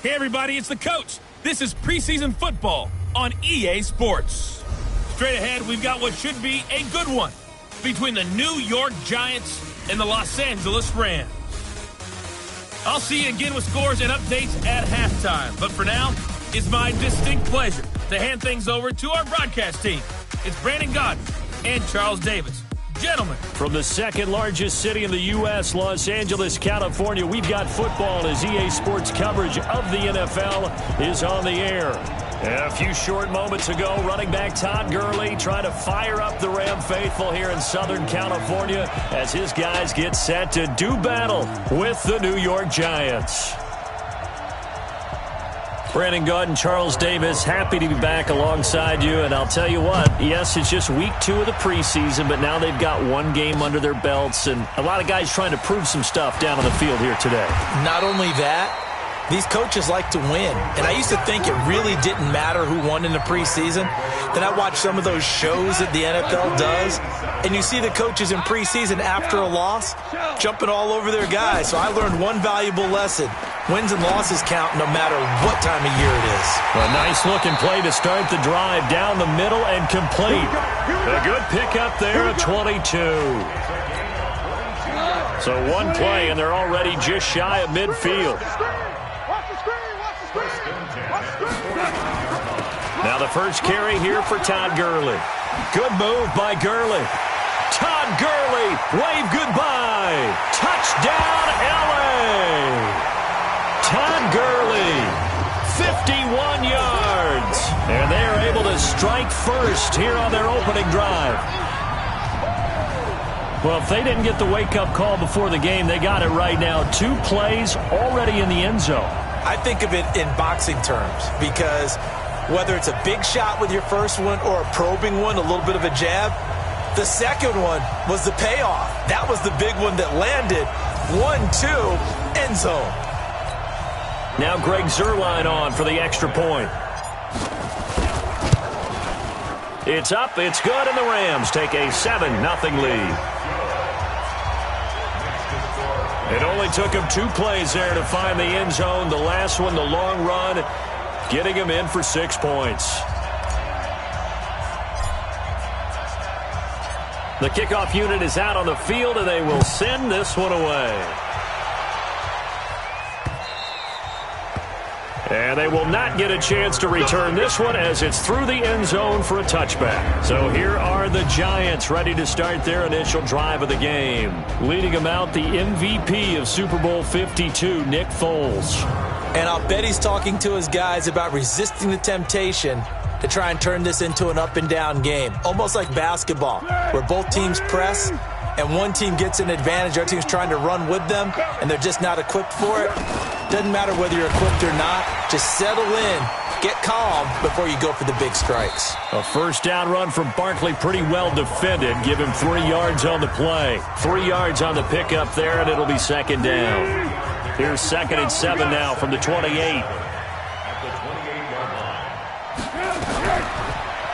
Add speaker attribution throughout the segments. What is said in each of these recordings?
Speaker 1: Hey, everybody, it's the coach. This is preseason football on EA Sports. Straight ahead, we've got what should be a good one between the New York Giants and the Los Angeles Rams. I'll see you again with scores and updates at halftime. But for now, it's my distinct pleasure to hand things over to our broadcast team. It's Brandon Godden and Charles Davis. Gentlemen.
Speaker 2: From the second largest city in the U.S., Los Angeles, California, we've got football as EA Sports coverage of the NFL is on the air. A few short moments ago, running back Todd Gurley trying to fire up the Ram faithful here in Southern California as his guys get set to do battle with the New York Giants. Brandon Godden, Charles Davis, happy to be back alongside you. And I'll tell you what, yes, it's just week 2 of the preseason, but now they've got one game under their belts. And a lot of guys trying to prove some stuff down on the field here today.
Speaker 3: Not only that, these coaches like to win. And I used to think it really didn't matter who won in the preseason. Then I watched some of those shows that the NFL does, and you see the coaches in preseason after a loss jumping all over their guys. So I learned one valuable lesson. Wins and losses count no matter what time of year it is.
Speaker 2: A nice-looking play to start the drive down the middle and complete. A good pickup there at 22. So one play, and they're already just shy of midfield. Now the first carry here for Todd Gurley. Good move by Gurley. Todd Gurley, wave goodbye. Touchdown, L.A. Todd Gurley, 51 yards. And they are able to strike first here on their opening drive. Well, if they didn't get the wake-up call before the game, they got it right now. 2 plays already in the end zone.
Speaker 3: I think of it in boxing terms because whether it's a big shot with your first one or a probing one, a little bit of a jab, the second one was the payoff. That was the big one that landed. 1-2, end zone.
Speaker 2: Now Greg Zuerlein on for the extra point. It's up, it's good, and the Rams take a 7-0 lead. It only took him 2 plays there to find the end zone. The last one, the long run, getting him in for 6 points. The kickoff unit is out on the field, and they will send this one away. And they will not get a chance to return this one as it's through the end zone for a touchback. So here are the Giants ready to start their initial drive of the game. Leading them out, the MVP of Super Bowl 52, Nick Foles.
Speaker 3: And I'll bet he's talking to his guys about resisting the temptation to try and turn this into an up-and-down game. Almost like basketball, where both teams press, and one team gets an advantage, the other team's trying to run with them, and they're just not equipped for it. Doesn't matter whether you're equipped or not. Just settle in, get calm before you go for the big strikes.
Speaker 2: A first down run from Barkley, pretty well defended. Give him 3 yards on the play. 3 yards on the pickup there, and it'll be second down. Here's 2nd and 7 now from the 28.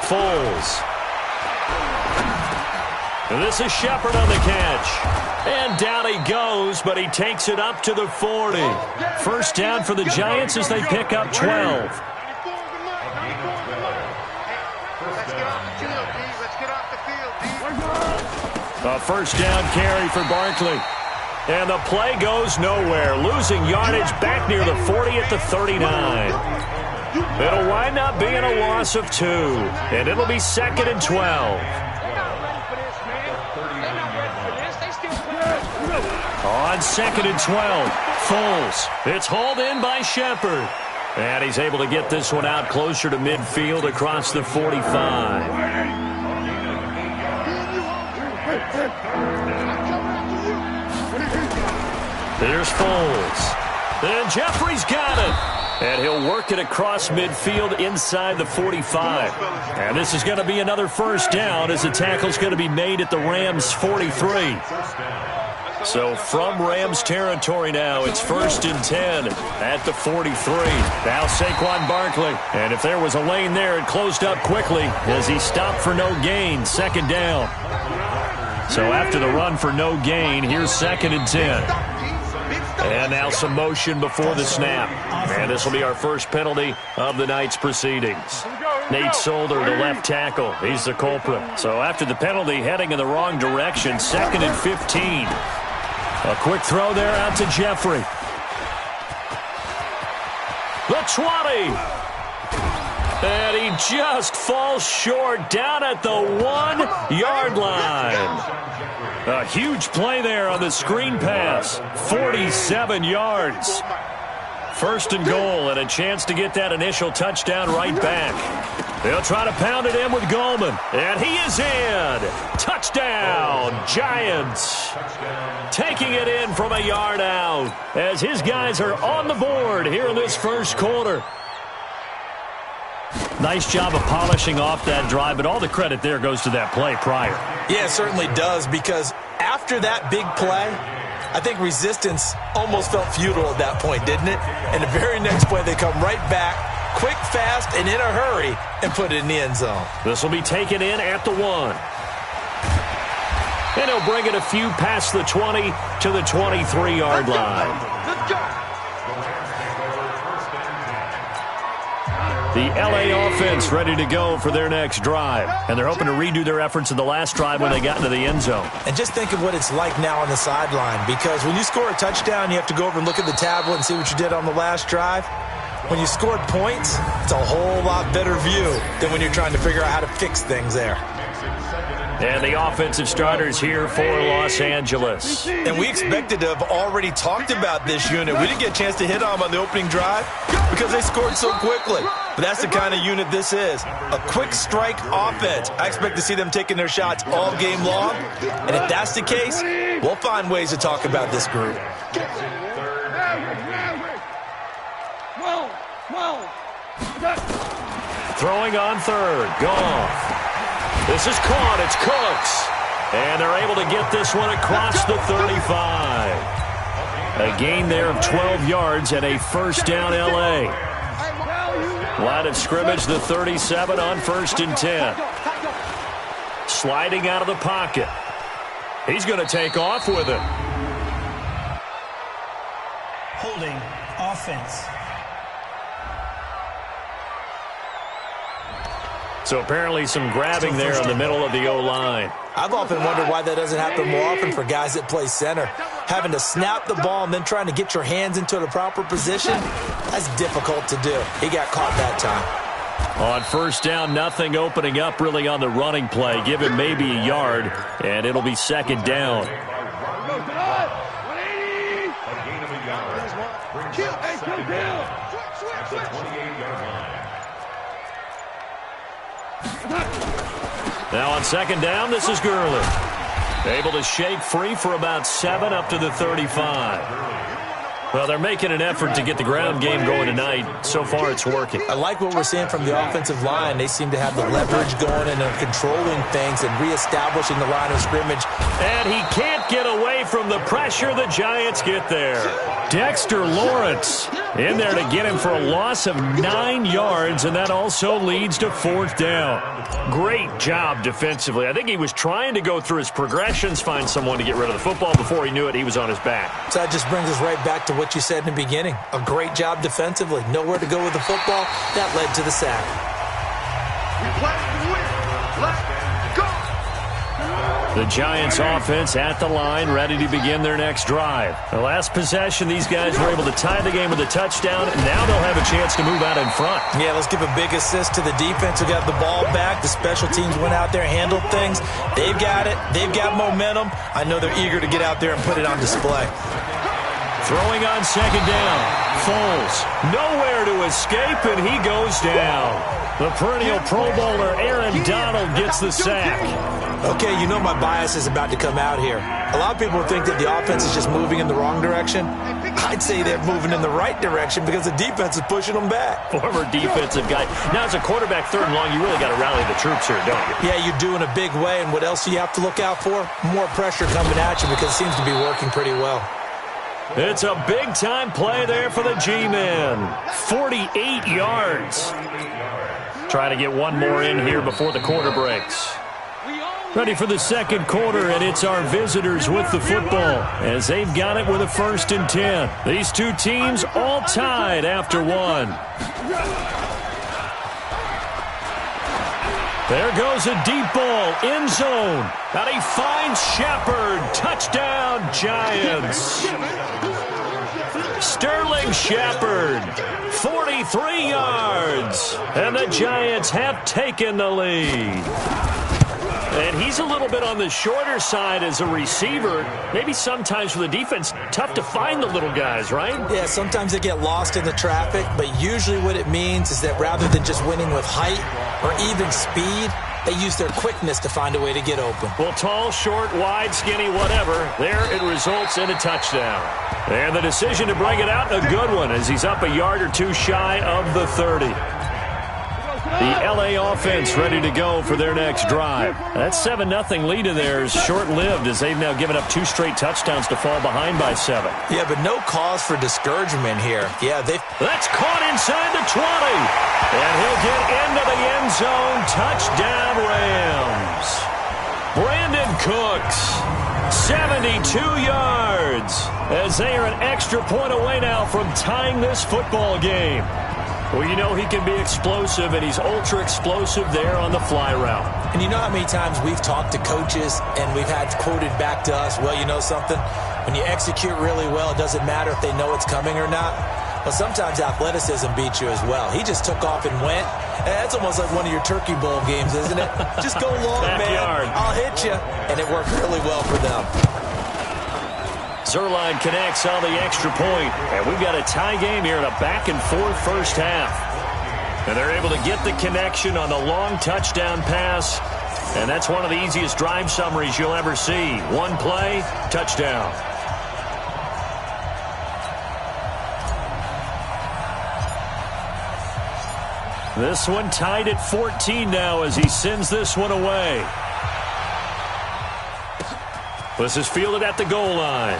Speaker 2: Foles. And this is Shepard on the catch. And down he goes, but he takes it up to the 40. First down for the Giants as they pick up 12. A first down carry for Barkley. And the play goes nowhere. Losing yardage back near the 40 at the 39. It'll wind up being a loss of 2. And it'll be 2nd and 12. On 2nd and 12, Foles. It's hauled in by Shepard. And he's able to get this one out closer to midfield across the 45. There's Foles. And Jeffrey's got it. And he'll work it across midfield inside the 45. And this is going to be another first down as the tackle's going to be made at the Rams' 43. So from Rams territory now, it's 1st and 10 at the 43. Now Saquon Barkley. And if there was a lane there, it closed up quickly as he stopped for no gain. 2nd down. So after the run for no gain, here's 2nd and 10. And now some motion before the snap. And this will be our first penalty of the night's proceedings. Nate Solder, the left tackle. He's the culprit. So after the penalty, heading in the wrong direction, 2nd and 15. A quick throw there out to Jeffrey. The 20. And he just falls short down at the 1-yard line. A huge play there on the screen pass. 47 yards. 1st and goal and a chance to get that initial touchdown right back. They'll try to pound it in with Goldman. And he is in. Touchdown, Giants. Taking it in from a yard out as his guys are on the board here in this first quarter. Nice job of polishing off that drive, but all the credit there goes to that play prior.
Speaker 3: Yeah, it certainly does, because after that big play, I think resistance almost felt futile at that point, didn't it? And the very next play, they come right back, quick, fast, and in a hurry, and put it in the end zone.
Speaker 2: This will be taken in at the 1. And he'll bring it a few past the 20 to the 23-yard line.
Speaker 4: Let's go.
Speaker 2: The L.A. offense ready to go for their next drive. And they're hoping to redo their efforts in the last drive when they got into the end zone.
Speaker 3: And just think of what it's like now on the sideline, because when you score a touchdown, you have to go over and look at the tablet and see what you did on the last drive. When you scored points, it's a whole lot better view than when you're trying to figure out how to fix things there.
Speaker 2: And the offensive starters here for Los Angeles.
Speaker 3: And we expected to have already talked about this unit. We didn't get a chance to hit on them on the opening drive because they scored so quickly. But that's the kind of unit this is. A quick strike offense. I expect to see them taking their shots all game long. And if that's the case, we'll find ways to talk about this group.
Speaker 2: Throwing on 3rd. Goff. This is caught. It's Cooks. And they're able to get this one across the 35. A gain there of 12 yards and a first down L.A. Line of scrimmage, the 37 on 1st and 10. Sliding out of the pocket. He's going to take off with it.
Speaker 5: Holding offense.
Speaker 2: So apparently some grabbing there in the middle of the O-line.
Speaker 3: I've often wondered why that doesn't happen more often for guys that play center. Having to snap the ball and then trying to get your hands into the proper position, that's difficult to do. He got caught that time.
Speaker 2: On 1st down, nothing opening up really on the running play. Give him maybe a yard, and it'll be 2nd down. Now on 2nd down, this is Gurley. Able to shake free for about 7 up to the 35. Well, they're making an effort to get the ground game going tonight. So far, it's working.
Speaker 3: I like what we're seeing from the offensive line. They seem to have the leverage going and are controlling things and reestablishing the line of scrimmage.
Speaker 2: And he can't get away from the pressure the Giants get there. Dexter Lawrence in there to get him for a loss of 9 yards, and that also leads to 4th down. Great job defensively. I think he was trying to go through his progressions, find someone to get rid of the football. Before he knew it, he was on his back.
Speaker 3: So that just brings us right back to what you said in the beginning. A great job defensively. Nowhere to go with the football. That led to the sack.
Speaker 4: Let's go.
Speaker 2: The Giants offense at the line, ready to begin their next drive. The last possession, these guys were able to tie the game with a touchdown. Now they'll have a chance to move out in front.
Speaker 3: Yeah, let's give a big assist to the defense who got the ball back. The special teams went out there, handled things. They've got it. They've got momentum. I know they're eager to get out there and put it on display.
Speaker 2: Throwing on 2nd down. Foles, nowhere to escape, and he goes down. The perennial Pro Bowler Aaron Donald gets the sack.
Speaker 3: Okay, you know my bias is about to come out here. A lot of people think that the offense is just moving in the wrong direction. I'd say they're moving in the right direction because the defense is pushing them back.
Speaker 2: Former defensive guy. Now, as a quarterback 3rd and long, you really got to rally the troops here, don't you?
Speaker 3: Yeah, you do in a big way, and what else do you have to look out for? More pressure coming at you because it seems to be working pretty well.
Speaker 2: It's a big-time play there for the G-men. 48 yards. Trying to get one more in here before the quarter breaks.
Speaker 4: We own
Speaker 2: Ready for the second quarter, and it's our visitors with the football as they've got it with a 1st and 10. These two teams all tied after one. There goes a deep ball, end zone. And he finds Shepard. Touchdown, Giants. Sterling Shepard, 43 yards. And the Giants have taken the lead. And he's a little bit on the shorter side as a receiver. Maybe sometimes for the defense, tough to find the little guys, right?
Speaker 3: Yeah, sometimes they get lost in the traffic, but usually what it means is that rather than just winning with height or even speed, they use their quickness to find a way to get open.
Speaker 2: Well, tall, short, wide, skinny, whatever. There it results in a touchdown. And the decision to bring it out, a good one, as he's up a yard or two shy of the 30. The L.A. offense ready to go for their next drive. That 7-0 lead of theirs short-lived as they've now given up 2 straight touchdowns to fall behind by 7.
Speaker 3: Yeah, but no cause for discouragement here. Yeah,
Speaker 2: that's caught inside the 20. And he'll get into the end zone. Touchdown, Rams. Brandon Cooks, 72 yards, as they are an extra point away now from tying this football game. Well, you know he can be explosive, and he's ultra-explosive there on the fly route.
Speaker 3: And you know how many times we've talked to coaches and we've had quoted back to us, well, you know something? When you execute really well, it doesn't matter if they know it's coming or not. But sometimes athleticism beats you as well. He just took off and went. That's almost like one of your Turkey Bowl games, isn't it? Just go long,
Speaker 2: Backyard.
Speaker 3: man. I'll hit you. And it worked really well for them.
Speaker 2: Zerline connects on the extra point, and we've got a tie game here in a back-and-forth first half. And they're able to get the connection on the long touchdown pass, and that's one of the easiest drive summaries you'll ever see. One play, touchdown. This one tied at 14 now as he sends this one away. This is fielded at the goal line.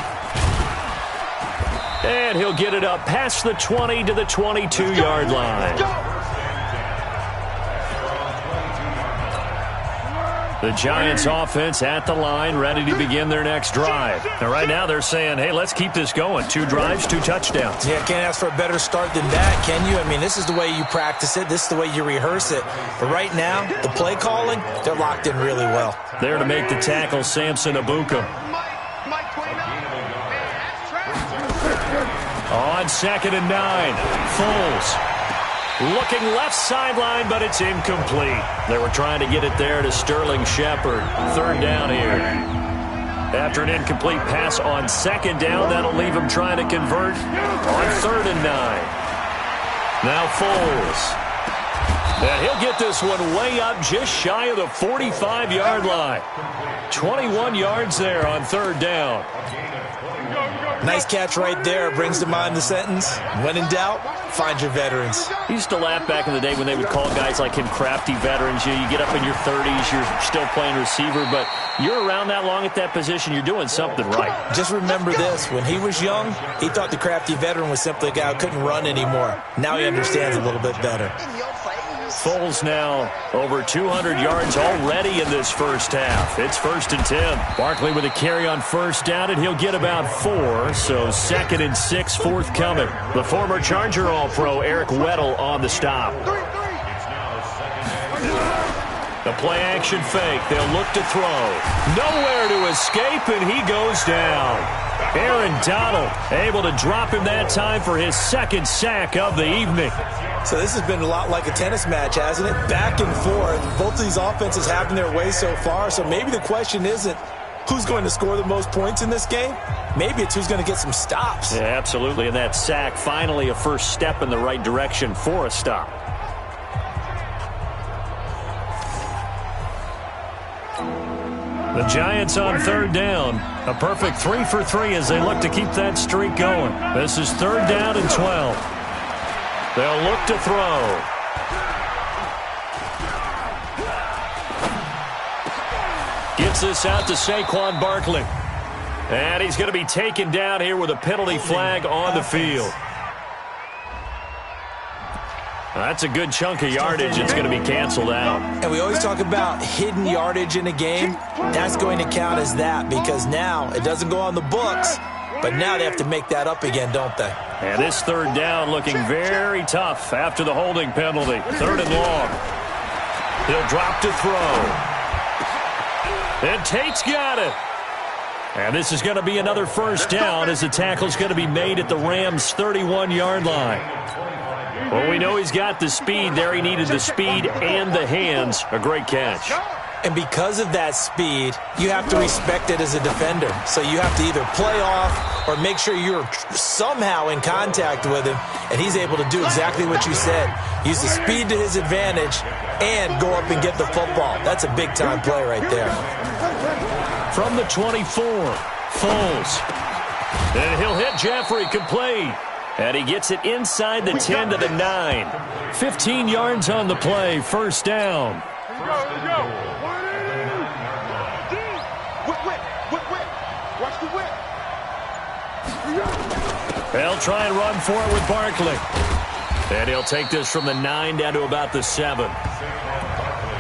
Speaker 2: And he'll get it up past the 20 to the 22-yard line. The Giants offense at the line, ready to begin their next drive. And right now they're saying, hey, let's keep this going. 2 drives, 2 touchdowns.
Speaker 3: Yeah, can't ask for a better start than that, can you? I mean, this is the way you practice it. This is the way you rehearse it. But right now, the play calling, they're locked in really well.
Speaker 2: There to make the tackle, Samson Abuka. On 2nd and 9, Foles. Looking left sideline, but it's incomplete. They were trying to get it there to Sterling Shepard. 3rd down here. After an incomplete pass on 2nd down, that'll leave him trying to convert on 3rd and 9. Now Foles. And he'll get this one way up just shy of the 45-yard line. 21 yards there on 3rd down.
Speaker 3: Nice catch right there. Brings to mind the sentence, when in doubt, find your veterans.
Speaker 2: I used to laugh back in the day when they would call guys like him crafty veterans. You get up in your 30s, you're still playing receiver, but you're around that long at that position, you're doing something right.
Speaker 3: Just remember this. When he was young, he thought the crafty veteran was simply a guy who couldn't run anymore. Now he understands a little bit better.
Speaker 2: Foles now over 200 yards already in this first half. It's 1st and 10. Barkley with a carry on 1st down, and he'll get about 4. So 2nd and 6 forthcoming. The former Charger All-Pro Eric Weddle on the stop. The play-action fake. They'll look to throw. Nowhere to escape, and he goes down. Aaron Donald able to drop him that time for his 2nd sack of the evening.
Speaker 3: So this has been a lot like a tennis match, hasn't it? Back and forth. Both of these offenses having their way so far. So maybe the question isn't who's going to score the most points in this game. Maybe it's who's going to get some stops.
Speaker 2: Yeah, absolutely. And that sack, finally a first step in the right direction for a stop. The Giants on 3rd down. A perfect 3 for 3 as they look to keep that streak going. This is 3rd down and 12. They'll look to throw. Gets this out to Saquon Barkley. And he's going to be taken down here with a penalty flag on the field. That's a good chunk of yardage. It's going to be canceled out.
Speaker 3: And we always talk about hidden yardage in a game. That's going to count as that because now it doesn't go on the books, but now they have to make that up again, don't they?
Speaker 2: And this third down looking very tough after the holding penalty. 3rd and long. He'll drop to throw. And Tate's got it. And this is going to be another first down as the tackle's going to be made at the Rams' 31-yard line. Well, we know he's got the speed there. He needed the speed and the hands. A great catch.
Speaker 3: And because of that speed, you have to respect it as a defender. So you have to either play off or make sure you're somehow in contact with him, and he's able to do exactly what you said. Use the speed to his advantage and go up and get the football. That's a big-time play right there.
Speaker 2: From the 24, Foles. And he'll hit Jeffrey, complete. And he gets it inside the 10 to the 9. 15 yards on the play, first down.
Speaker 4: Let's go. Whip. Watch the whip.
Speaker 2: They'll try and run for it with Barkley. And he'll take this from the 9 down to about the 7.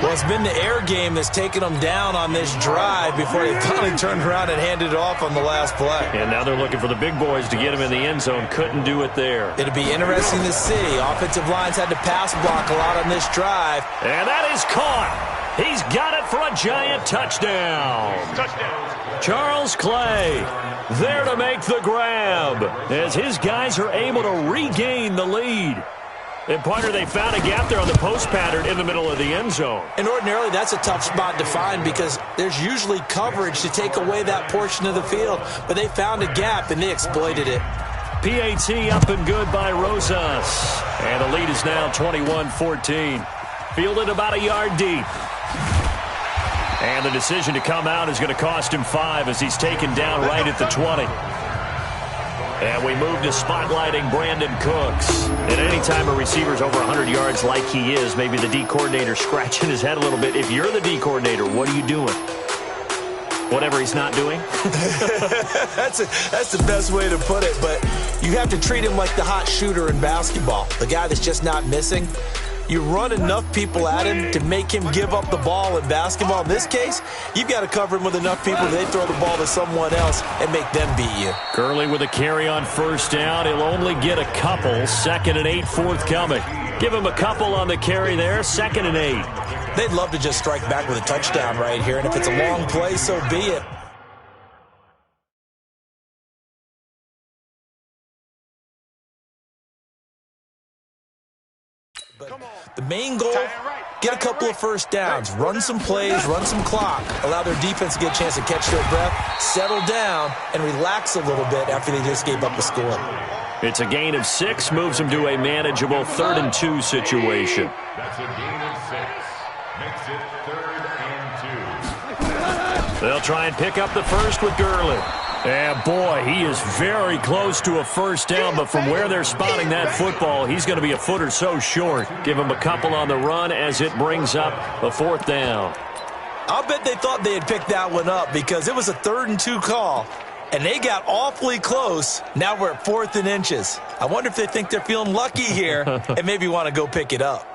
Speaker 3: Well, it's been the air game that's taken them down on this drive before they finally turned around and handed it off on the last play.
Speaker 2: And now they're looking for the big boys to get him in the end zone. Couldn't do it there.
Speaker 3: It'll be interesting to see. Offensive lines had to pass block a lot on this drive.
Speaker 2: And that is caught. He's got it for a giant touchdown. Charles Clay there to make the grab as his guys are able to regain the lead. And, partner, they found a gap there on the post pattern in the middle of the end zone.
Speaker 3: And ordinarily, that's a tough spot to find because there's usually coverage to take away that portion of the field. But they found a gap, and they exploited it.
Speaker 2: PAT up and good by Rosas. And the lead is now 21-14. Fielded about a yard deep. And the decision to come out is going to cost him 5 as he's taken down right at the 20. And we move to spotlighting Brandon Cooks. And anytime a receiver's over 100 yards like he is, maybe the D coordinator scratching his head a little bit. If you're the D coordinator, what are you doing? Whatever he's not doing?
Speaker 3: That's the best way to put it. But you have to treat him like the hot shooter in basketball, the guy that's just not missing. You run enough people at him to make him give up the ball in basketball. In this case, you've got to cover him with enough people that they throw the ball to someone else and make them beat you.
Speaker 2: Gurley with a carry on first down. He'll only get a couple. 2nd and 8 forthcoming. Give him a couple on the carry there. 2nd and 8.
Speaker 3: They'd love to just strike back with a touchdown right here, and if it's a long play, so be it. But the main goal, get a couple of first downs, run some plays, run some clock, allow their defense to get a chance to catch their breath, settle down, and relax a little bit after they just gave up the score.
Speaker 2: It's a gain of 6, moves them to a manageable 3rd and 2 situation.
Speaker 6: That's a gain of 6. Makes it 3rd and 2.
Speaker 2: They'll try and pick up the first with Gurley. And, boy, he is very close to a first down, but from where they're spotting that football, he's going to be a foot or so short. Give him a couple on the run as it brings up a 4th down.
Speaker 3: I'll bet they thought they had picked that one up because it was a 3rd and 2 call, and they got awfully close. Now we're at 4th and inches. I wonder if they think they're feeling lucky here and maybe want to go pick it up.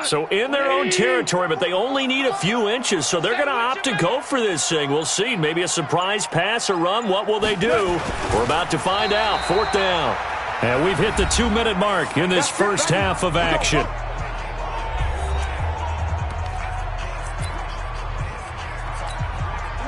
Speaker 2: So in their own territory, but they only need a few inches, so they're going to opt to go for this thing. We'll see. Maybe a surprise pass or run. What will they do? We're about to find out. 4th down. And we've hit the 2-minute mark in this first half of action.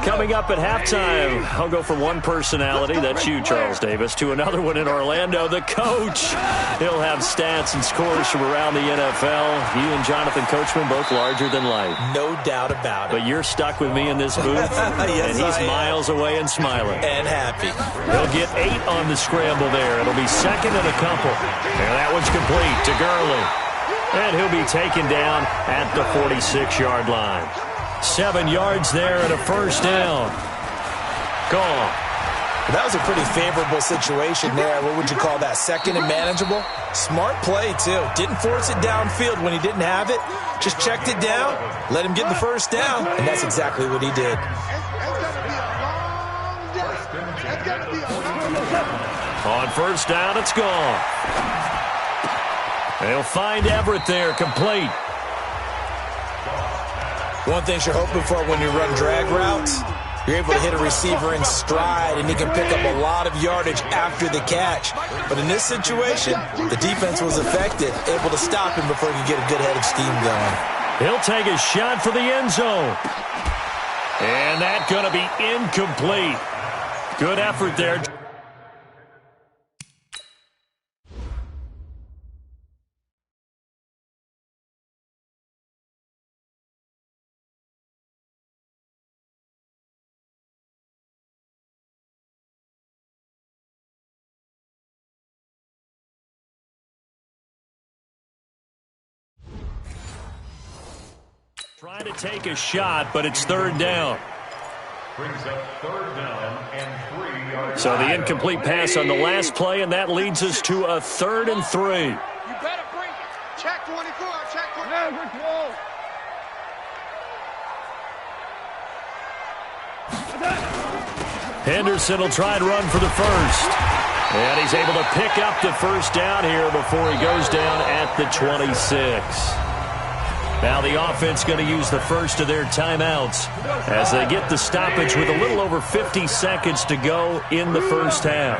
Speaker 2: Coming up at halftime, I'll go from one personality, that's you, Charles Davis, to another one in Orlando, the coach. He'll have stats and scores from around the NFL. You and Jonathan Coachman, both larger than life.
Speaker 3: No doubt about it.
Speaker 2: But you're stuck with me in this booth,
Speaker 3: yes,
Speaker 2: and he's miles away and smiling.
Speaker 3: And happy.
Speaker 2: He'll get 8 on the scramble there. It'll be 2nd and a couple. And that one's complete to Gurley. And he'll be taken down at the 46-yard line. 7 yards there and a first down. Gone.
Speaker 3: That was a pretty favorable situation there. What would you call that? 2nd and manageable? Smart play, too. Didn't force it downfield when he didn't have it. Just checked it down, let him get the first down, and that's exactly what he did.
Speaker 2: On first down, it's gone. They'll find Everett there, complete.
Speaker 3: One thing you're hoping for when you run drag routes, you're able to hit a receiver in stride, and he can pick up a lot of yardage after the catch. But in this situation, the defense was effective, able to stop him before he could get a good head of steam going.
Speaker 2: He'll take a shot for the end zone. And that's going to be incomplete. Good effort there. Trying to take a shot, but it's third down.
Speaker 6: Brings up third down and 3 yards.
Speaker 2: So the incomplete pass on the last play, and that leads us to a 3rd and 3.
Speaker 4: You better bring it. Check 24. Check 24.
Speaker 2: Henderson will try and run for the first. And he's able to pick up the first down here before he goes down at the 26. Now the offense going to use the first of their timeouts as they get the stoppage with a little over 50 seconds to go in the first half.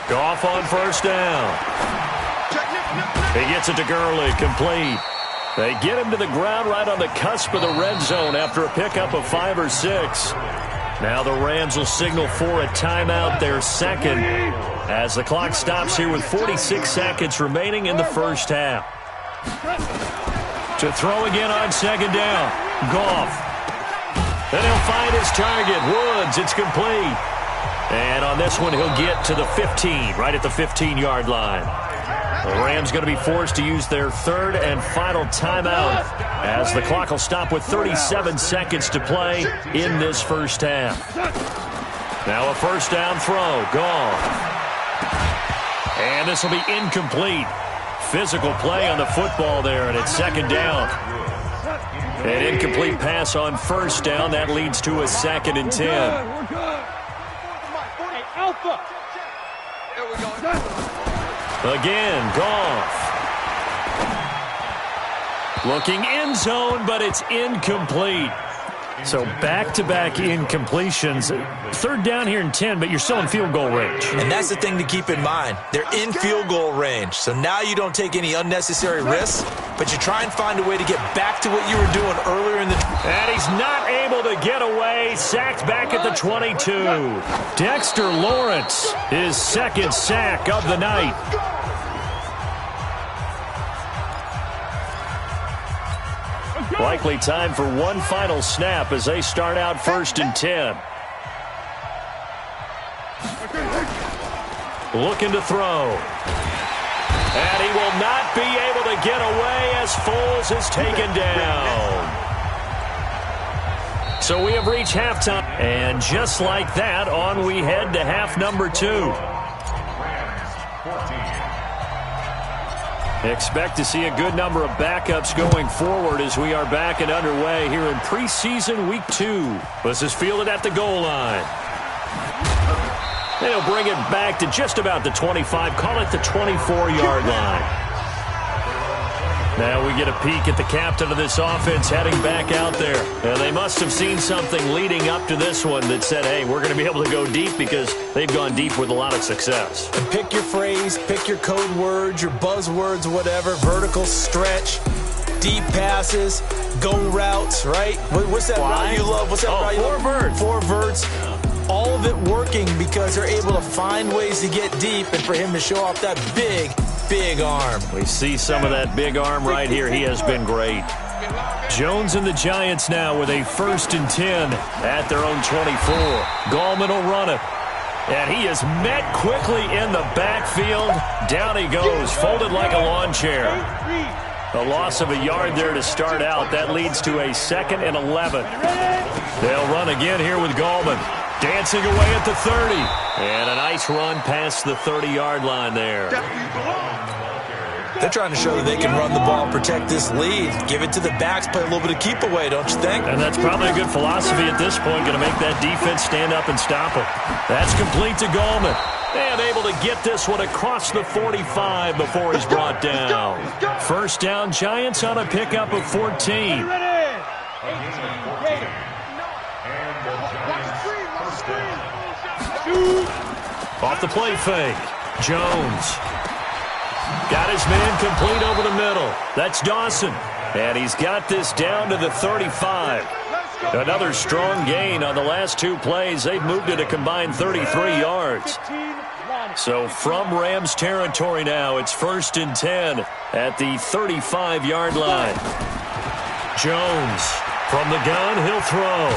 Speaker 2: Goff on first down. He gets it to Gurley, complete. They get him to the ground right on the cusp of the red zone after a pickup of 5 or 6. Now the Rams will signal for a timeout, their second, as the clock stops here with 46 seconds remaining in the first half. To throw again on second down. Goff. Then he'll find his target. Woods. It's complete. And on this one, he'll get to the 15, right at the 15-yard line. The Rams going to be forced to use their third and final timeout as the clock will stop with 37 seconds to play in this first half. Now a first down throw. Gone. And this will be incomplete. Physical play on the football there, and it's second down. An incomplete pass on first down. That leads to a 2nd and 10. Again, Goff. Looking end zone, but it's incomplete. So back-to-back incompletions. Third down here in 10, but you're still in field goal range.
Speaker 3: And that's the thing to keep in mind. They're in field goal range. So now you don't take any unnecessary risks, but you try and find a way to get back to what you were doing earlier in the...
Speaker 2: And he's not able to get away. Sacked back at the 22. Dexter Lawrence, his 2nd sack of the night. Likely time for one final snap as they start out 1st and 10. Looking to throw. And he will not be able to get away as Foles is taken down. So we have reached halftime. And just like that, on we head to half number 2. Expect to see a good number of backups going forward as we are back and underway here in preseason week 2. This is fielded at the goal line. They'll bring it back to just about the 25, call it the 24-yard line. Now we get a peek at the captain of this offense heading back out there. And they must have seen something leading up to this one that said, hey, we're going to be able to go deep because they've gone deep with a lot of success.
Speaker 3: And pick your phrase, pick your code words, your buzzwords, whatever, vertical stretch, deep passes, go routes, right? What's that route you love? What's that route you love?
Speaker 2: 4 verts.
Speaker 3: 4 verts. All of it working because they're able to find ways to get deep and for him to show off that big arm.
Speaker 2: We see some of that big arm right here. He has been great. Jones and the Giants now with a 1st and 10 at their own 24. Gallman will run it. And he is met quickly in the backfield. Down he goes, folded like a lawn chair. A loss of a yard there to start out. That leads to a 2nd and 11. They'll run again here with Gallman. Dancing away at the 30. And a nice run past the 30-yard line there.
Speaker 3: They're trying to show that they can run the ball and protect this lead. Give it to the backs, play a little bit of keep away, don't you think?
Speaker 2: And that's probably a good philosophy at this point, going to make that defense stand up and stop them. That's complete to Goldman. And able to get this one across the 45 before he's brought down. First down, Giants on a pickup of 14. Off the play fake. Jones. Got his man complete over the middle. That's Dawson. And he's got this down to the 35. Another strong gain on the last two plays. They've moved it a combined 33 yards. So from Rams territory now, it's 1st and 10 at the 35-yard line. Jones from the gun, he'll throw.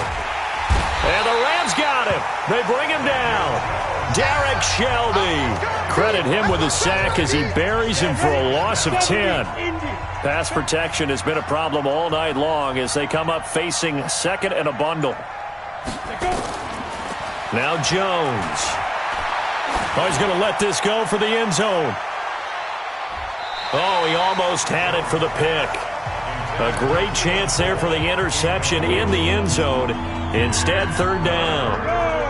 Speaker 2: And the Rams got him. They bring him down. Derek Shelby. Credit him with a sack as he buries him for a loss of 10. Pass protection has been a problem all night long as they come up facing second and a bundle. Now Jones. Oh, he's going to let this go for the end zone. Oh, he almost had it for the pick. A great chance there for the interception in the end zone. Instead, third down.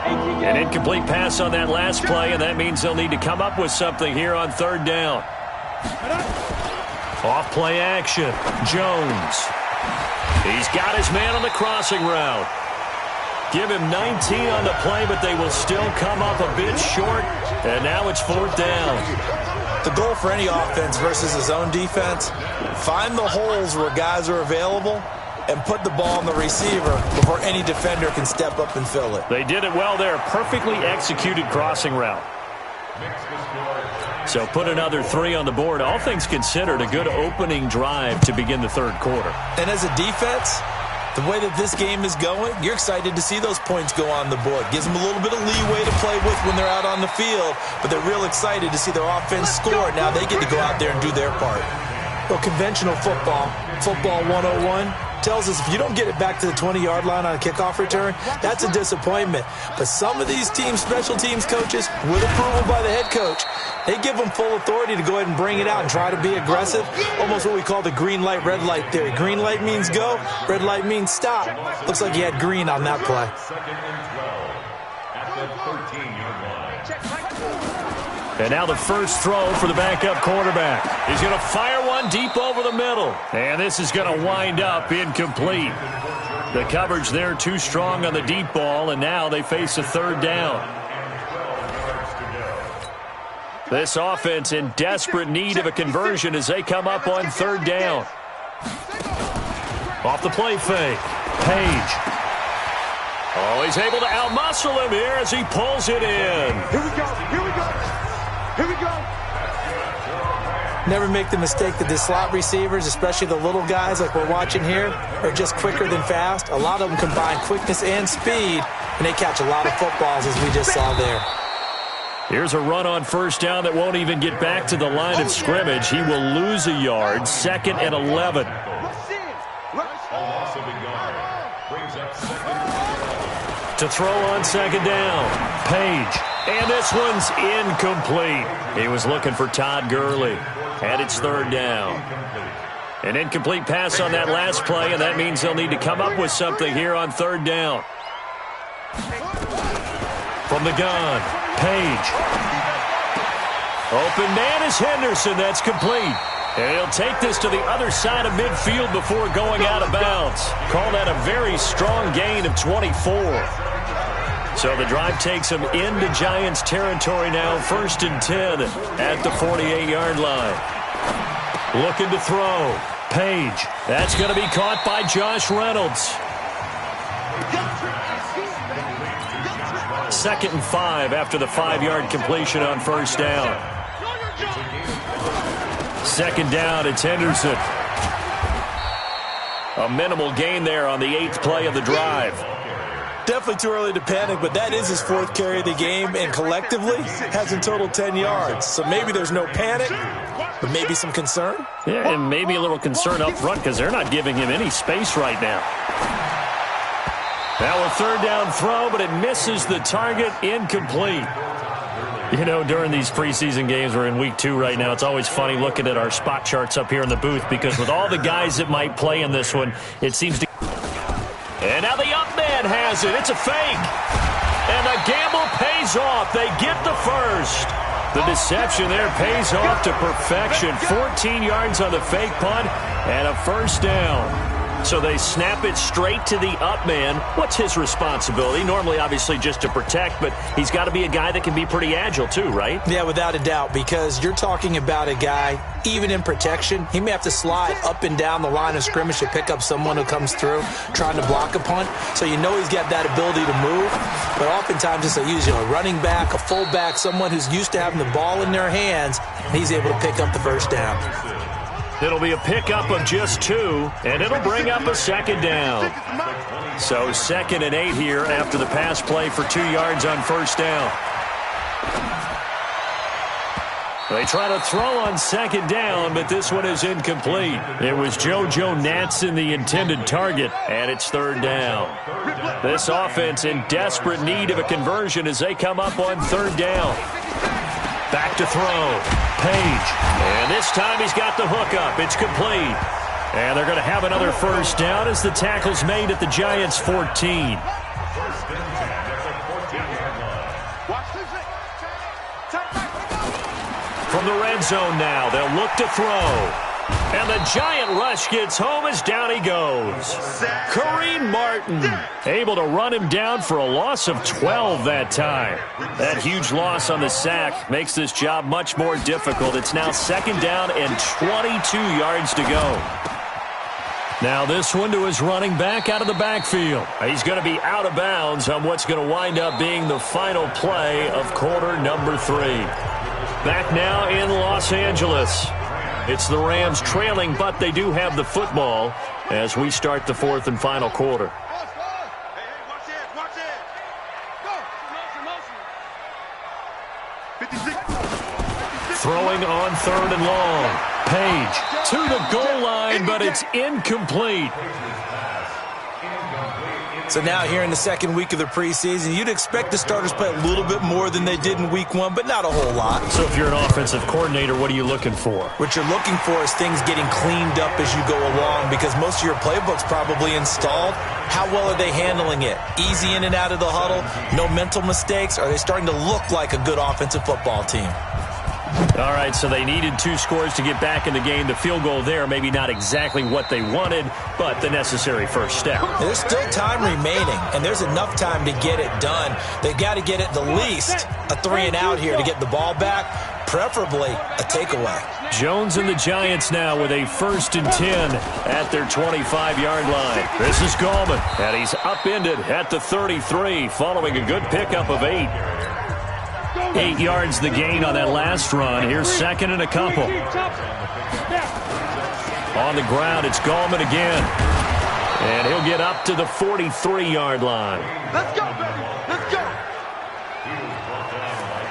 Speaker 2: An incomplete pass on that last play, and that means they'll need to come up with something here on third down. Off play action. Jones. He's got his man on the crossing route. Give him 19 on the play, but they will still come up a bit short, and now it's fourth down.
Speaker 3: The goal for any offense versus his own defense, find the holes where guys are available and put the ball on the receiver before any defender can step up and fill it.
Speaker 2: They did it well there. Perfectly executed crossing route. So put another 3 on the board. All things considered, a good opening drive to begin the third quarter.
Speaker 3: And as a defense, the way that this game is going, you're excited to see those points go on the board. Gives them a little bit of leeway to play with when they're out on the field, but they're real excited to see their offense score. Now they get to go out there and do their part. Well, conventional football 101, tells us if you don't get it back to the 20-yard line on a kickoff return, that's a disappointment. But some of these teams, special teams coaches, with approval by the head coach, they give them full authority to go ahead and bring it out and try to be aggressive. Almost what we call the green light, red light theory. Green light means go, red light means stop. Looks like he had green on that play.
Speaker 2: And now the first throw for the backup quarterback. He's going to fire one deep over the middle. And this is going to wind up incomplete. The coverage there too strong on the deep ball, and now they face a third down. This offense in desperate need of a conversion as they come up on third down. Off the play fake. Page. Oh, he's able to outmuscle him here as he pulls it in.
Speaker 4: Here we go. Here we go. Here we go.
Speaker 3: Never make the mistake that the slot receivers, especially the little guys like we're watching here, are just quicker than fast. A lot of them combine quickness and speed, and they catch a lot of footballs as we just saw there.
Speaker 2: Here's a run on first down that won't even get back to the line of scrimmage. He will lose a yard, 2nd and 11. To throw on second down, Page. And this one's incomplete. He was looking for Todd Gurley. And it's third down. An incomplete pass on that last play, and that means they'll need to come up with something here on third down. From the gun, Page. Open man is Henderson. That's complete. And he'll take this to the other side of midfield before going out of bounds. Call that a very strong gain of 24. So the drive takes them into Giants territory now, 1st and 10 at the 48-yard line. Looking to throw. Page. That's going to be caught by Josh Reynolds. 2nd and 5 after the 5-yard completion on first down. Second down, it's Henderson. A minimal gain there on the 8th play of the drive.
Speaker 3: Definitely too early to panic, but that is his 4th carry of the game, and collectively has in total 10 yards. So maybe there's no panic, but maybe some concern.
Speaker 2: Yeah, and maybe a little concern up front because they're not giving him any space right now. Now a third down throw, but it misses the target, incomplete. You know, during these preseason games, we're in week 2 right now, it's always funny looking at our spot charts up here in the booth because with all the guys that might play in this one, it seems to... And now the up man has it. It's a fake. And the gamble pays off. They get the first. The deception there pays off to perfection. 14 yards on the fake punt and a first down. So they snap it straight to the up man. What's his responsibility? Normally, obviously, just to protect, but he's got to be a guy that can be pretty agile too, right?
Speaker 3: Yeah, without a doubt, because you're talking about a guy, even in protection, he may have to slide up and down the line of scrimmage to pick up someone who comes through trying to block a punt. So you know he's got that ability to move. But oftentimes it's a running back, a fullback, someone who's used to having the ball in their hands, and he's able to pick up the first down.
Speaker 2: It'll be a pickup of just 2, and it'll bring up a second down. So 2nd and 8 here after the pass play for 2 yards on first down. They try to throw on second down, but this one is incomplete. It was JoJo Natson, the intended target, and it's 3rd down. This offense in desperate need of a conversion as they come up on 3rd down. Back to throw. Page. And this time he's got the hook up. It's complete. And they're going to have another first down as the tackle's made at the Giants' 14. From the red zone now, they'll look to throw. And the giant rush gets home as down he goes. Kareem Martin able to run him down for a loss of 12 that time. That huge loss on the sack makes this job much more difficult. It's now 2nd down and 22 yards to go. Now this one to his running back out of the backfield. He's going to be out of bounds on what's going to wind up being the final play of quarter number 3. Back now in Los Angeles. It's the Rams trailing, but they do have the football as we start the 4th and final quarter. Throwing on 3rd and long. Page to the goal line, but it's incomplete.
Speaker 3: So now here in the 2nd week of the preseason, you'd expect the starters play a little bit more than they did in week 1, but not a whole lot.
Speaker 2: So if you're an offensive coordinator, what are you looking for?
Speaker 3: What you're looking for is things getting cleaned up as you go along because most of your playbook's probably installed. How well are they handling it? Easy in and out of the huddle? No mental mistakes? Are they starting to look like a good offensive football team?
Speaker 2: All right, so they needed 2 scores to get back in the game. The field goal there, maybe not exactly what they wanted, but the necessary first step.
Speaker 3: There's still time remaining, and there's enough time to get it done. They've got to get at the least a 3 and out here to get the ball back, preferably a takeaway.
Speaker 2: Jones and the Giants now with a 1st and 10 at their 25-yard line. This is Gallman, and he's upended at the 33 following a good pickup of 8. 8 yards the gain on that last run. Here's 2nd and a couple. On the ground, it's Gallman again. And he'll get up to the 43-yard line.
Speaker 4: Let's go, baby. Let's go.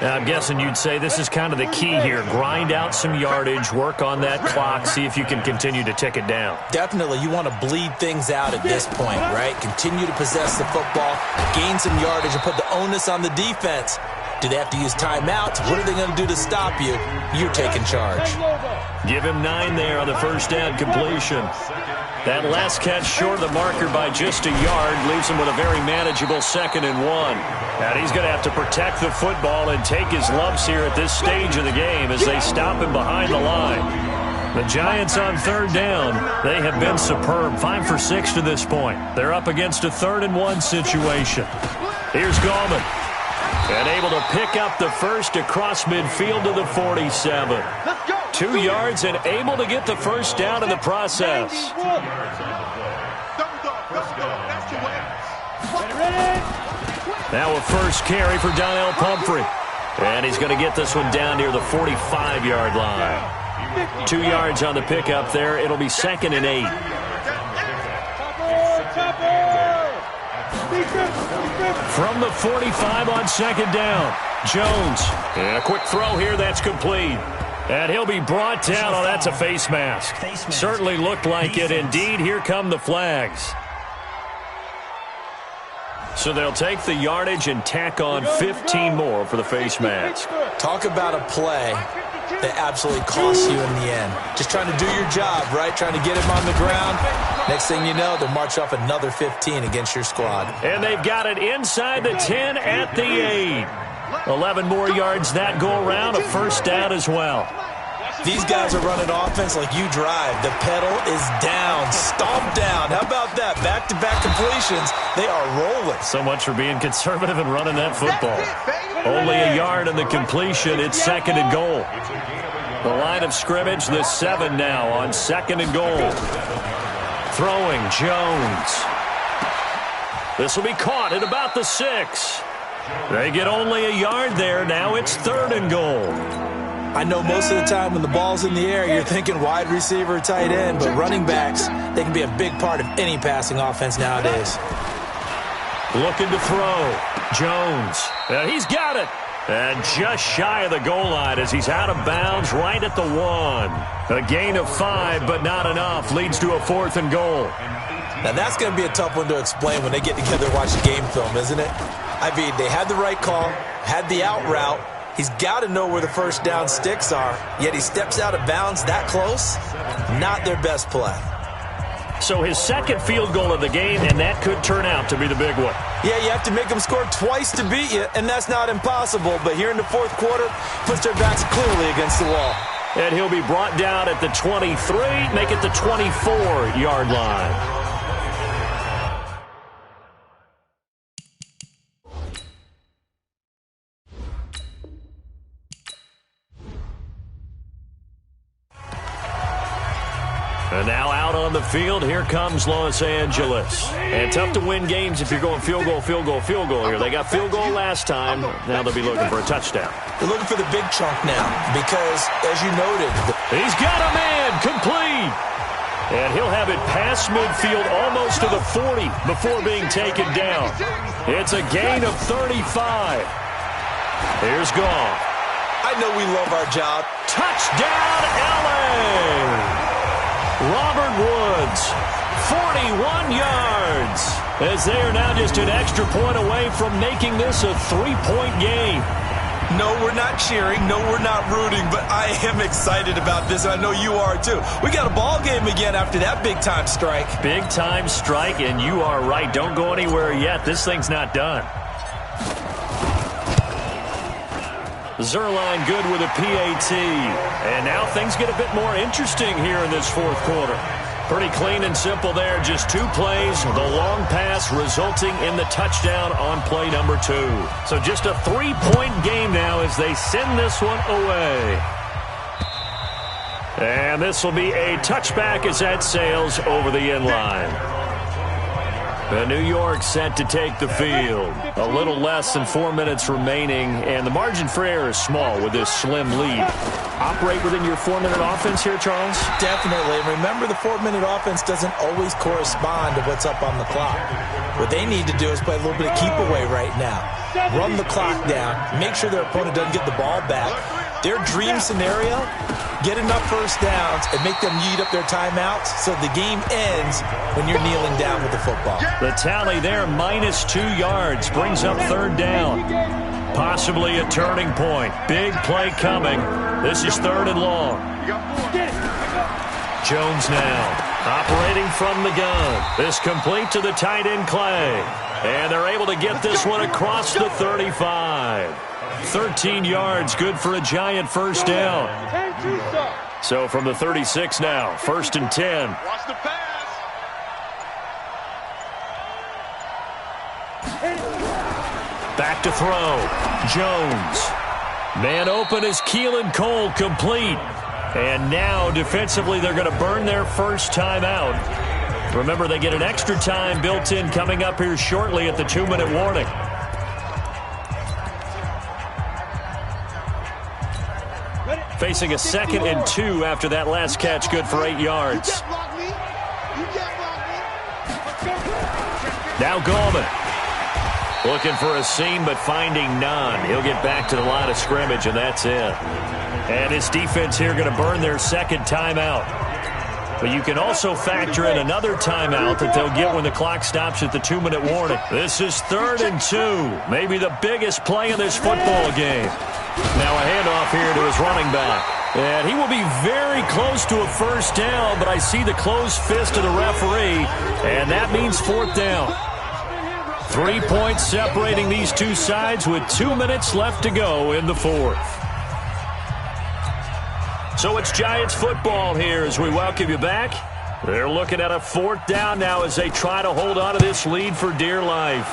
Speaker 2: Now, I'm guessing you'd say this is kind of the key here. Grind out some yardage, work on that clock, see if you can continue to tick it down.
Speaker 3: Definitely. You want to bleed things out at this point, right? Continue to possess the football, gain some yardage, and put the onus on the defense. Do they have to use timeouts? What are they going to do to stop you? You're taking charge.
Speaker 2: Give him 9 there on the first down completion. That last catch short of the marker by just a yard leaves him with a very manageable 2nd and 1. And he's going to have to protect the football and take his lumps here at this stage of the game as they stop him behind the line. The Giants on 3rd down, they have been superb. 5 for 6 to this point. They're up against a 3rd and 1 situation. Here's Gallman. And able to pick up the first across midfield to the 47. 2 yards and able to get the first down in the process. Now a first carry for Donnell Pumphrey. And he's going to get this one down near the 45-yard line. 2 yards on the pickup there. It'll be 2nd and 8. From the 45 on 2nd down, Jones. And a quick throw here, that's complete. And he'll be brought down. Oh, that's a face mask. Certainly looked like it. Indeed, here come the flags. So they'll take the yardage and tack on 15 more for the face mask.
Speaker 3: Talk about a play that absolutely costs you in the end. Just trying to do your job, right? Trying to get him on the ground. Next thing you know, they'll march off another 15 against your squad.
Speaker 2: And they've got it inside the 10 at the 8. 11 more yards that go around, a first down as well.
Speaker 3: These guys are running offense like you drive. The pedal is down, stomped down. How about that? Back-to-back completions. They are rolling.
Speaker 2: So much for being conservative and running that football. Only a yard in the completion. It's second and goal. The line of scrimmage, the 7 now on second and goal. Throwing, Jones. This will be caught at about the 6. They get only a yard there. Now it's third and goal.
Speaker 3: I know most of the time when the ball's in the air, you're thinking wide receiver, tight end, but running backs, they can be a big part of any passing offense nowadays.
Speaker 2: Looking to throw. Jones. He's got it. And just shy of the goal line as he's out of bounds right at the 1. A gain of 5, but not enough. Leads to a fourth and goal.
Speaker 3: Now that's going to be a tough one to explain when they get together and watch the game film, isn't it? I mean, they had the right call, had the out route. He's got to know where the first down sticks are, yet he steps out of bounds that close. Not their best play.
Speaker 2: So his second field goal of the game, and that could turn out to be the big one.
Speaker 3: Yeah, you have to make them score twice to beat you, and that's not impossible. But here in the fourth quarter, puts their backs clearly against the wall.
Speaker 2: And he'll be brought down at the 23, make it the 24-yard line. And now out on the field, here comes Los Angeles. And tough to win games if you're going field goal, field goal, field goal here. They got field goal last time. Now they'll be looking for a touchdown.
Speaker 3: They're looking for the big chunk now because, as you noted,
Speaker 2: he's got a man complete. And he'll have it past midfield almost to the 40 before being taken down. It's a gain of 35. Here's Goff.
Speaker 3: I know we love our job.
Speaker 2: Touchdown, L.A. Robert Woods, 41 yards, as they are now just an extra point away from making this a 3-point game.
Speaker 3: No, we're not cheering. No, we're not rooting, but I am excited about this. I know you are too. We got a ball game again after that big-time strike.
Speaker 2: Big-time strike, and you are right. Don't go anywhere yet. This thing's not done. Zerline good with a PAT. And now things get a bit more interesting here in this fourth quarter. Pretty clean and simple there. Just 2 plays. The long pass resulting in the touchdown on play number 2. So just a 3-point game now as they send this one away. And this will be a touchback as that sails over the end line. New York set to take the field. A little less than 4 minutes remaining, and the margin for error is small with this slim lead. Operate within your 4-minute offense here, Charles?
Speaker 3: Definitely. Remember, the 4-minute offense doesn't always correspond to what's up on the clock. What they need to do is play a little bit of keep away right now. Run the clock down. Make sure their opponent doesn't get the ball back. Their dream scenario, get enough first downs and make them eat up their timeouts so the game ends when you're kneeling down with the football.
Speaker 2: The tally there, minus 2 yards, brings up third down. Possibly a turning point. Big play coming. This is third and long. Jones now operating from the gun. This complete to the tight end Clay. And they're able to get this one across the 35. 13 yards, good for a giant first down. So from the 36 now, 1st and 10.
Speaker 4: Watch the pass.
Speaker 2: Back to throw. Jones. Man open is Keelan Cole, complete. And now defensively they're going to burn their first time out. Remember, they get an extra time built in coming up here shortly at the 2-minute warning. Facing a 2nd and 2 after that last catch, good for 8 yards. Now Gallman. Looking for a seam, but finding none. He'll get back to the line of scrimmage, and that's it. And his defense here going to burn their second timeout. But you can also factor in another timeout that they'll get when the clock stops at the 2-minute warning. This is 3rd and 2, maybe the biggest play in this football game. Now a handoff here to his running back. And he will be very close to a first down, but I see the closed fist of the referee, and that means 4th down. 3 points separating these two sides with 2 minutes left to go in the 4th. So it's Giants football here as we welcome you back. They're looking at a 4th down now as they try to hold on to this lead for dear life.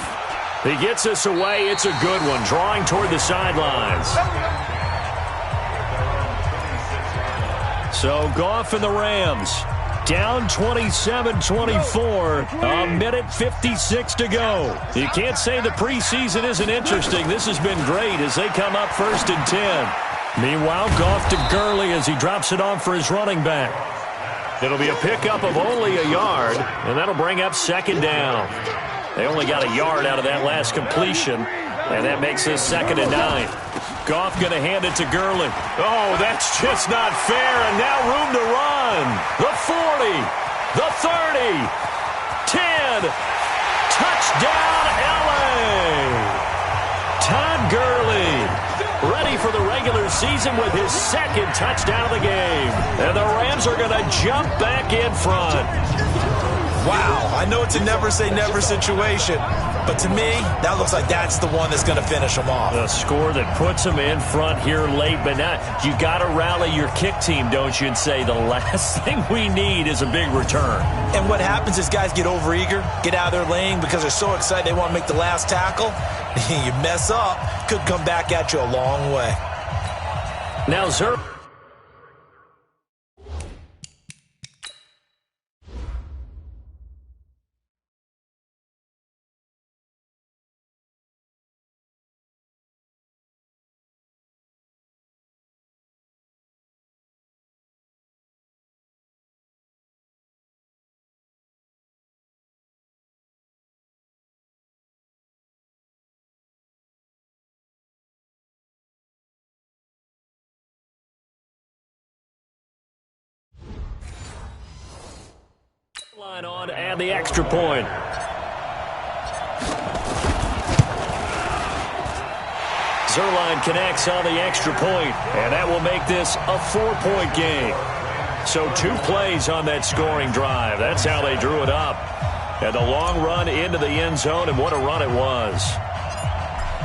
Speaker 2: He gets us away. It's a good one, drawing toward the sidelines. So Goff and the Rams down 27-24, a minute 56 to go. You can't say the preseason isn't interesting. This has been great as they come up 1st and 10. Meanwhile, Goff to Gurley as he drops it off for his running back. It'll be a pickup of only a yard, and that'll bring up 2nd down. They only got a yard out of that last completion, and that makes this 2nd and 9. Goff going to hand it to Gurley. Oh, that's just not fair, and now room to run. The 40, the 30, 10, touchdown LA! Todd Gurley, ready for the regular season with his 2nd touchdown of the game. And the Rams are going to jump back in front.
Speaker 3: Wow, I know it's a never-say-never situation, but to me, that looks like that's the one that's going to finish them off.
Speaker 2: A score that puts them in front here late, but now you got to rally your kick team, don't you, and say the last thing we need is a big return.
Speaker 3: And what happens is guys get overeager, get out of their lane because they're so excited they want to make the last tackle. You mess up, could come back at you a long way.
Speaker 2: Now, Zer. Line on and the extra point. Zerline connects on the extra point, and that will make this a 4-point game. So 2 plays on that scoring drive. That's how they drew it up. And a long run into the end zone, and what a run it was.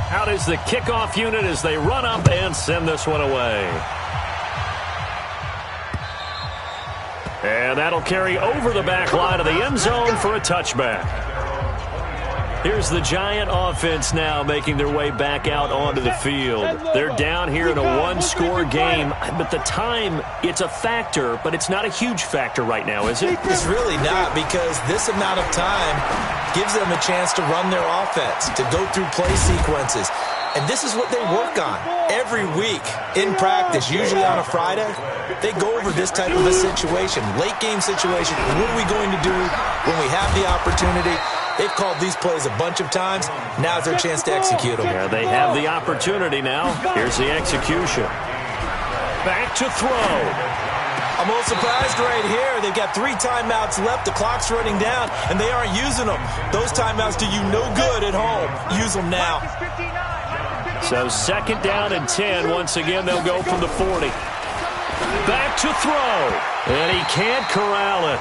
Speaker 2: Out is the kickoff unit as they run up and send this one away. And that'll carry over the back line of the end zone for a touchback. Here's the Giant offense now making their way back out onto the field. They're down here in a 1-score game, but the time, it's a factor, but it's not a huge factor right now, is it?
Speaker 3: It's really not, because this amount of time gives them a chance to run their offense, to go through play sequences. And this is what they work on every week in practice, usually on a Friday. They go over this type of a situation, late game situation. What are we going to do when we have the opportunity? They've called these plays a bunch of times. Now's their chance to execute them.
Speaker 2: Yeah, they have the opportunity now. Here's the execution. Back to throw.
Speaker 3: I'm a little surprised right here. They've got 3 timeouts left. The clock's running down, and they aren't using them. Those timeouts do you no good at home. Use them now.
Speaker 2: So 2nd down and 10. Once again, they'll go from the 40. Back to throw. And he can't corral it.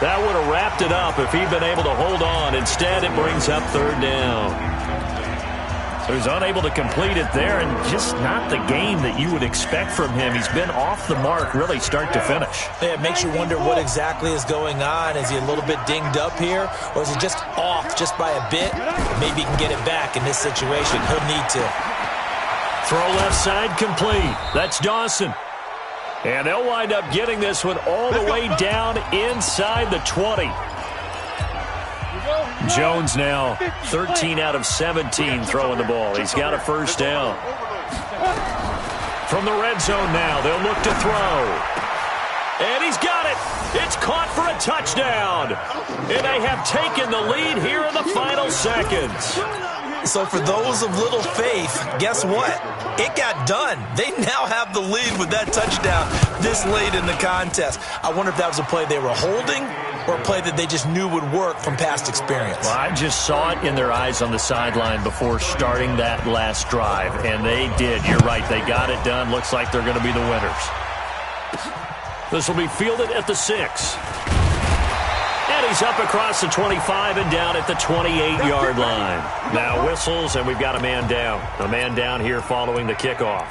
Speaker 2: That would have wrapped it up if he'd been able to hold on. Instead, it brings up 3rd down. So he's unable to complete it there, and just not the game that you would expect from him. He's been off the mark really start to finish.
Speaker 3: Yeah, it makes you wonder what exactly is going on. Is he a little bit dinged up here, or is he just off just by a bit? Maybe he can get it back in this situation. He'll need to.
Speaker 2: Throw left side complete. That's Dawson. And they'll wind up getting this one all the way down inside the 20. Jones now 13 out of 17 throwing the ball. He's got a first down. From the red zone now, they'll look to throw. And he's got it. It's caught for a touchdown. And they have taken the lead here in the final seconds.
Speaker 3: So for those of little faith, guess what? It got done. They now have the lead with that touchdown this late in the contest. I wonder if that was a play they were holding or a play that they just knew would work from past experience.
Speaker 2: Well, I just saw it in their eyes on the sideline before starting that last drive, and they did. You're right. They got it done. Looks like they're going to be the winners. This will be fielded at the 6. And he's up across the 25 and down at the 28-yard line. Now whistles, and we've got a man down. A man down here following the kickoff.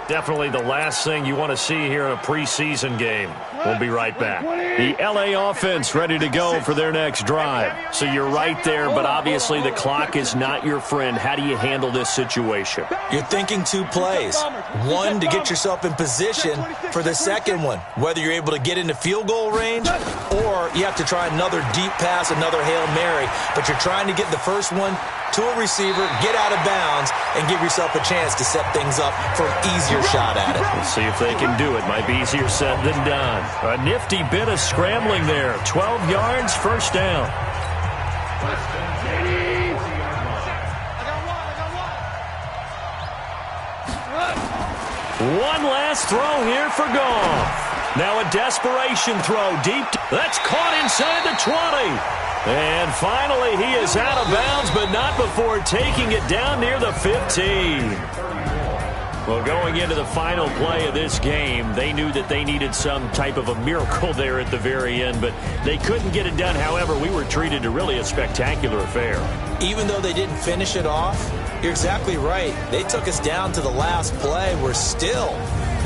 Speaker 2: Definitely the last thing you want to see here in a preseason game. We'll be right back. The LA offense ready to go for their next drive. So you're right there, but obviously the clock is not your friend. How do you handle this situation?
Speaker 3: You're thinking 2 plays. One, to get yourself in position for the second one, whether you're able to get into field goal range or you have to try another deep pass, another Hail Mary. But you're trying to get the first one to a receiver, get out of bounds, and give yourself a chance to set things up for an easier shot at it.
Speaker 2: Let's see if they can do it. Might be easier said than done. A nifty bit of scrambling there. 12 yards, first down. One last throw here for Goff. Now a desperation throw deep. That's caught inside the 20. And finally, he is out of bounds, but not before taking it down near the 15. Well, going into the final play of this game, they knew that they needed some type of a miracle there at the very end, but they couldn't get it done. However, we were treated to really a spectacular affair.
Speaker 3: Even though they didn't finish it off, you're exactly right. They took us down to the last play. We're still,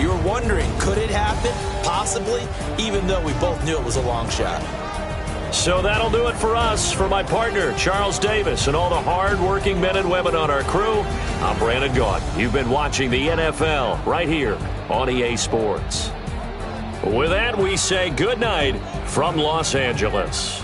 Speaker 3: you were wondering, could it happen? Possibly, even though we both knew it was a long shot.
Speaker 2: So that'll do it for us. For my partner, Charles Davis, and all the hard-working men and women on our crew, I'm Brandon Gaudin. You've been watching the NFL right here on EA Sports. With that, we say good night from Los Angeles.